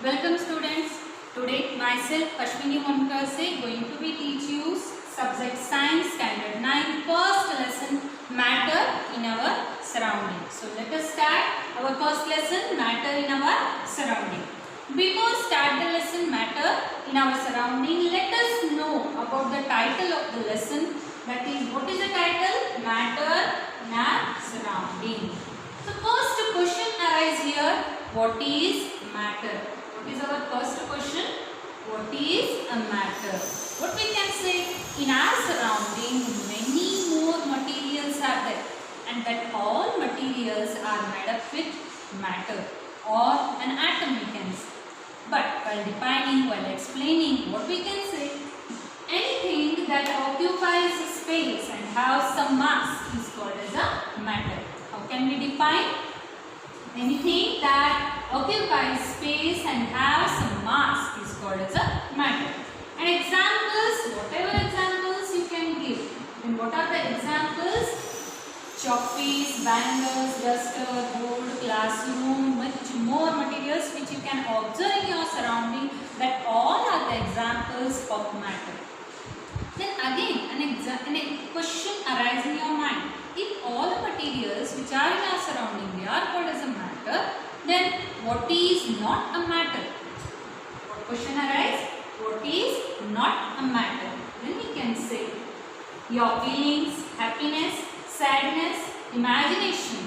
Welcome students. Today myself Ashwini Monkase going to be teach you subject science standard 9 first lesson matter in our surrounding. So let us start our first lesson matter in our surrounding. Before start the lesson matter in our surrounding, let us know about the title of the lesson. That is, what is the title? Matter in our surrounding. So first question arise here. What is matter? What is our first question? What is a matter? What we can say? In our surrounding, many more materials are there, and that all materials are made up with matter or an atom, we can say. But while defining, while explaining, what we can say? Anything that occupies space and has some mass is called as a matter. How can we define? Anything that occupies space and has some mass is called as a matter. And examples, whatever examples you can give. And what are the examples? Chalk piece, bangles, duster, board, classroom, much more materials which you can observe in your surrounding, that all are the examples of matter. Then again, a question arises in your mind. If all the materials which are in our surrounding, they are called as a matter, then what is not a matter? What question arises? What is not a matter? Then we can say your feelings, happiness, sadness, imagination,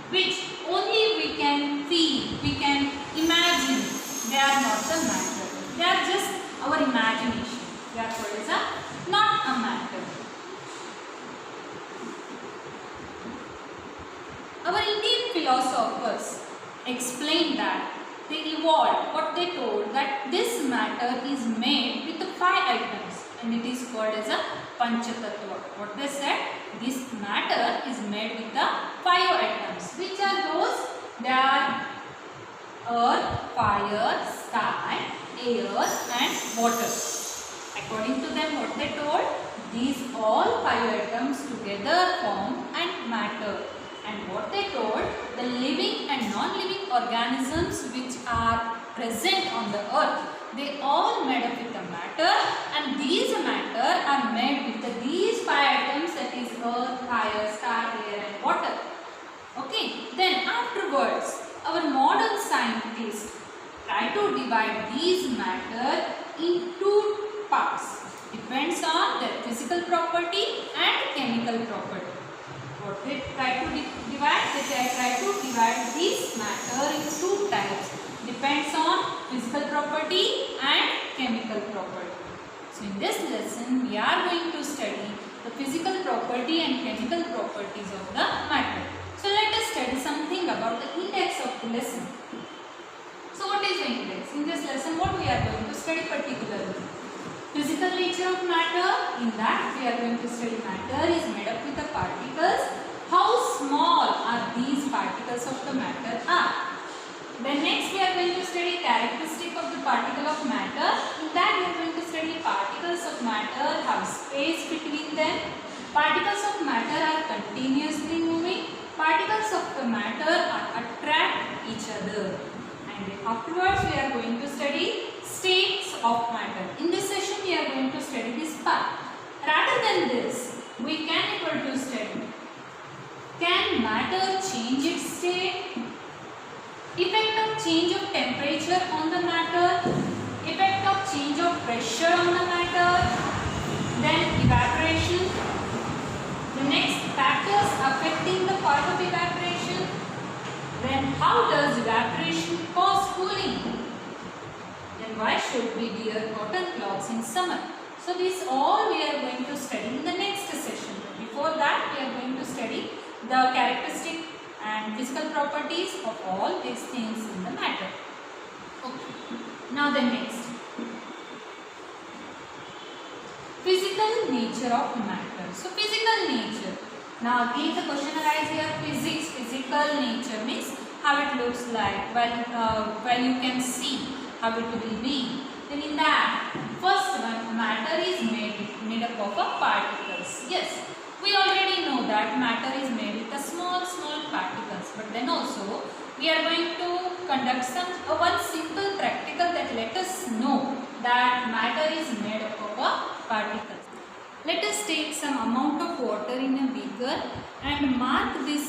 which only we can feel, we can imagine, they are not the matter. They are just our imagination. They are called as a not a matter. Our Indian philosophers explained that they evolved what they told, that this matter is made with the 5 items and it is called as a Panchatattva. What they said? This matter is made with the 5 items. Which are those? They are earth, fire, sky, air and water. According to them, what they told? These all 5 items together form and matter. And what they told, the living and non-living organisms which are present on the earth, they all made up with the matter, and these matter are made with these 5 items, that is earth, fire, star, air and water. Okay, then afterwards our modern scientists try to divide these matter into parts. Depends on their physical property and chemical property. What they try to divide? They try to divide this matter into 2 types. Depends on physical property and chemical property. So in this lesson we are going to study the physical property and chemical properties of the matter. So let us study something about the index of the lesson. So what is the index? In this lesson what we are going to study particularly? Physical nature of matter. In that we are going to study matter is made up with the particles. How small are these particles of the matter are. Then next we are going to study characteristic of the particle of matter. In that we are going to study particles of matter have space between them. Particles of matter are continuously moving. Particles of the matter are attract each other. And afterwards we are going to study states of matter. In this session we are going to study this part. Rather than this, we can able to study, can matter change its state? Effect of change of temperature on the matter? Effect of change of pressure on the matter? Then evaporation. The next factors affecting the part of evaporation. Then how does evaporation cause cooling? Why should we wear cotton cloths in summer? So this all we are going to study in the next session. Before that we are going to study the characteristic and physical properties of all these things in the matter. Okay. Now the next. Physical nature of matter. So physical nature. Now again the question arises here, physics, physical nature means how it looks like, while you can see how it will be. Then in that, first one, matter is made up of particles. Yes, we already know that matter is made with the small particles. But then also, we are going to conduct one simple practical let us take some amount of water in a beaker and mark this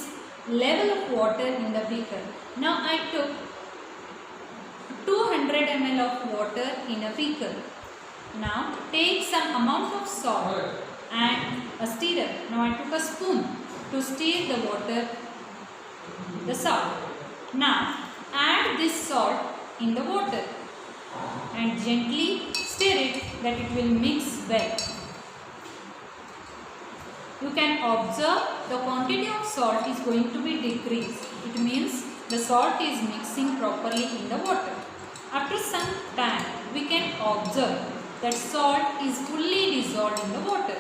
level of water in the beaker. Now I took 200 ml of water in a beaker. Now take some amount of salt and a stirrer. Now I took a spoon to stir the water with the salt. Now add this salt in the water and gently stir it that it will mix well. You can observe the quantity of salt is going to be decreased. It means the salt is mixing properly in the water. After some time, we can observe that salt is fully dissolved in the water.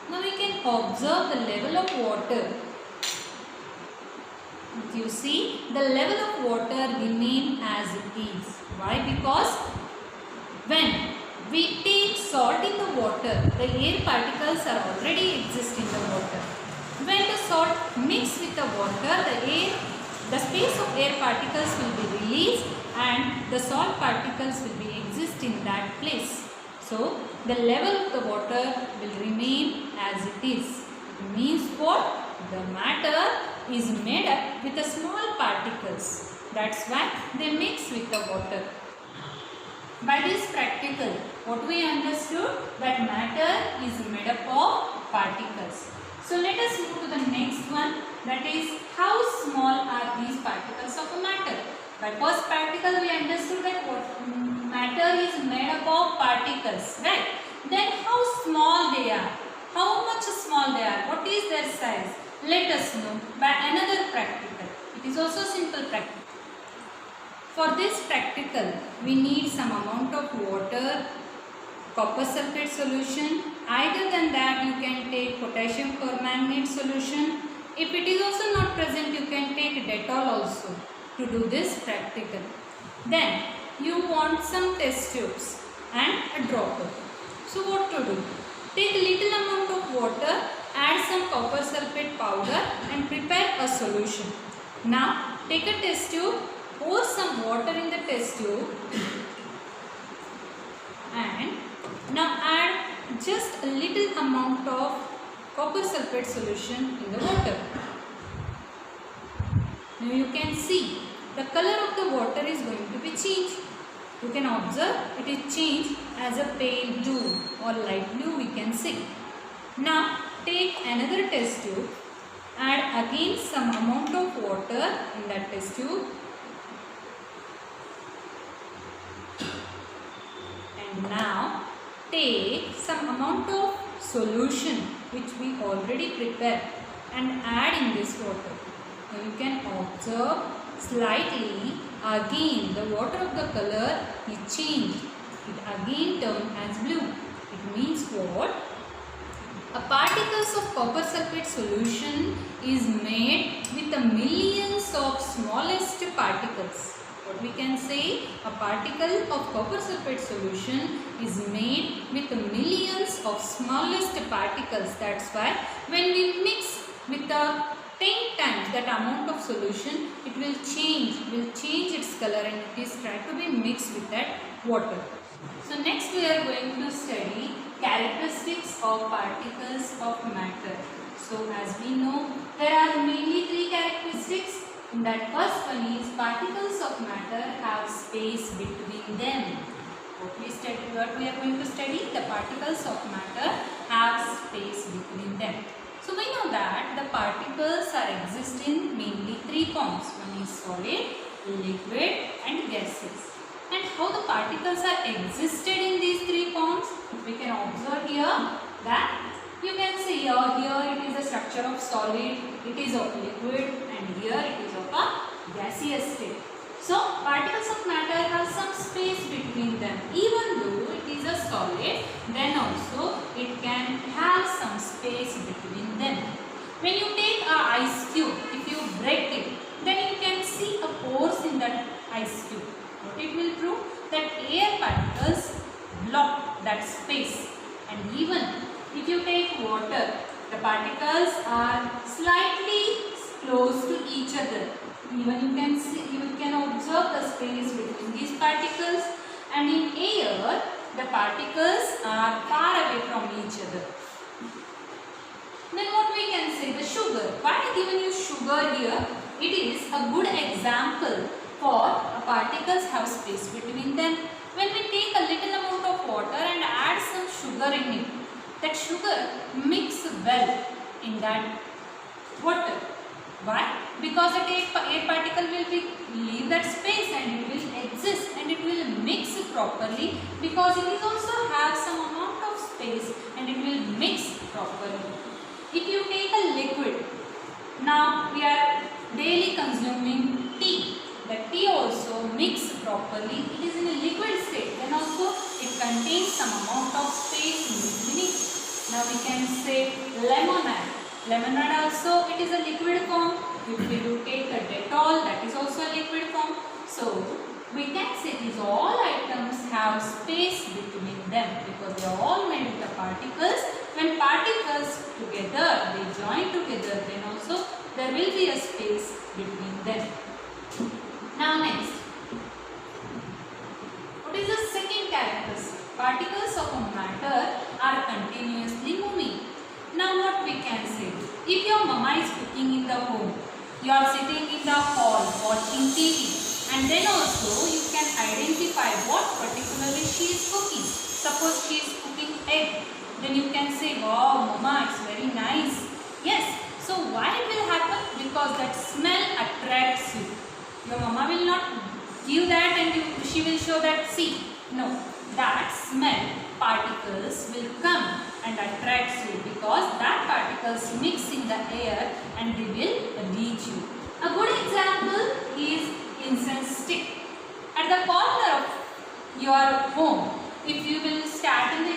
Now we can observe the level of water. If you see, the level of water remain as it is. Why? Because when we take salt in the water, the air particles are already exist in the water. When the salt mix with the water, the space of air particles will be released and the salt particles will be exist in that place. So the level of the water will remain as it is. It means what? The matter is made up with the small particles. That's why they mix with the water. By this practical, what we understood, that matter is made up of particles. So let us move to the next one, that is how small are these particles of a matter. By first practical we understood that what matter is made up of particles, right? Then how small they are, how much small they are, what is their size? Let us know by another practical. It is also simple practical. For this practical, we need some amount of water, copper sulfate solution. Either than that, you can take potassium permanganate solution. If it is also not present, you can take Dettol also to do this practical. Then, you want some test tubes and a dropper. So, what to do? Take a little amount of water, add some copper sulfate powder and prepare a solution. Now, take a test tube. Pour some water in the test tube and now add just a little amount of copper sulfate solution in the water. Now you can see the color of the water is going to be changed. You can observe it is changed as a pale blue or light blue we can see. Now take another test tube, add again some amount of water in that test tube. Now take some amount of solution which we already prepared and add in this water. Now you can observe slightly again the water of the color is changed. It again turned as blue. It means what? A particles of copper sulfate solution is made with the millions of smallest particles. What we can say, a particle of copper sulfate solution is made with millions of smallest particles. That's why when we mix with the 10 times that amount of solution, it will change its color and it is trying to be mixed with that water. So next we are going to study characteristics of particles of matter. So as we know, there are mainly three characteristics. In that first one is particles of matter have space between them. What we are going to study, the particles of matter have space between them. So we know that the particles are exist in mainly three forms. One is solid, liquid and gaseous. And how the particles are existed in these three forms, we can observe here that you can see here it is a structure of solid, it is of liquid and here it is of a gaseous state. So particles of matter have some space between them. Even though it is a solid, then also it can have some space between them. When you take a ice cube, if you break it, then you can see a pores in that ice cube. What it will prove? That air particles block that space. And even if you take water the particles are slightly close to each other. Even you can see, you can observe the space between these particles, and in air the particles are far away from each other. Then what we can say, the sugar. Why I given you sugar here? It is a good example for particles have space between them. When we take a little amount of water and add some sugar in it, that sugar mix well in that water. Why? Because the air particle will leave that space and it will exist and it will mix properly, because it is also have some amount of space and it will mix properly. If you take a liquid, now we are daily consuming tea. The tea also mix properly. It is in a liquid state. Then also it contains some amount of space in between it. Now we can say lemonade. Lemonade also, it is a liquid form. If we do take a Dettol, that is also a liquid form. So we can say these all items have space between them because they are all made with the particles. When particles together, they join together, then also there will be a space between them. Now next, what is the second characteristic? Particles of a matter are continuously moving. Now what we can say? If your mama is cooking in the home, you are sitting in the hall watching TV, and then also you can identify what particularly she is cooking. Suppose she is cooking egg, then you can say, wow mama, it's very nice. Yes, so why it will happen? Because that smell attracts you. Your mama will not give that and she will show that, see. No, that smell particles will come and attracts you because that particles mix in the air and they will reach you. A good example is incense stick. At the corner of your home, if you will start in the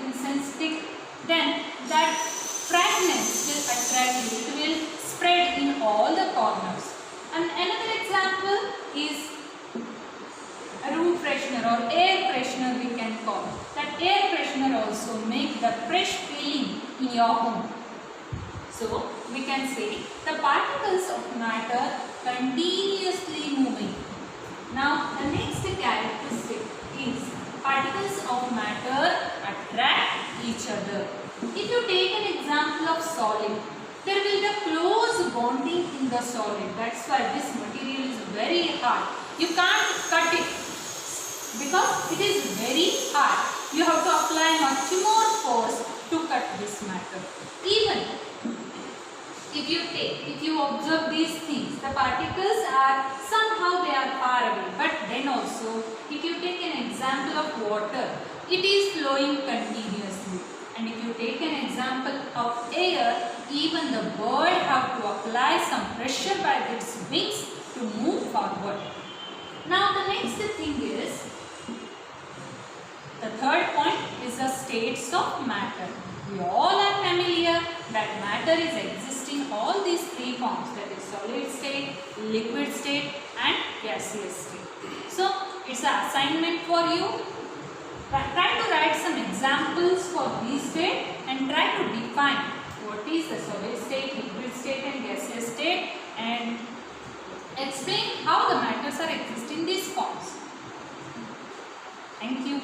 incense stick, then that fragrance will attract you. It will spread in all the corners. And another example is a room freshener or air freshener we can call. That air freshener also make the fresh feeling in your home. So we can say the particles of matter continuously moving. Now the next characteristic is particles of matter attract each other. If you take an example of solid, there will be a close bonding in the solid. That's why this material is very hard. You can't cut it because it is very hard. You have to apply much more force to cut this matter. Even if you observe these things, the particles are somehow they are far away. But then also, if you take an example of water, it is flowing continuously. And if you take an example of air, even the bird have to apply some pressure by its wings to move forward. Now the next thing is, the third point is the states of matter. We all are familiar that matter is existing all these three forms, that is solid state, liquid state and gaseous state. So it's an assignment for you. Try to write some examples for these state and try to define what is the solid state, liquid state and gaseous state, and explain how the matters are existing in these forms. Thank you.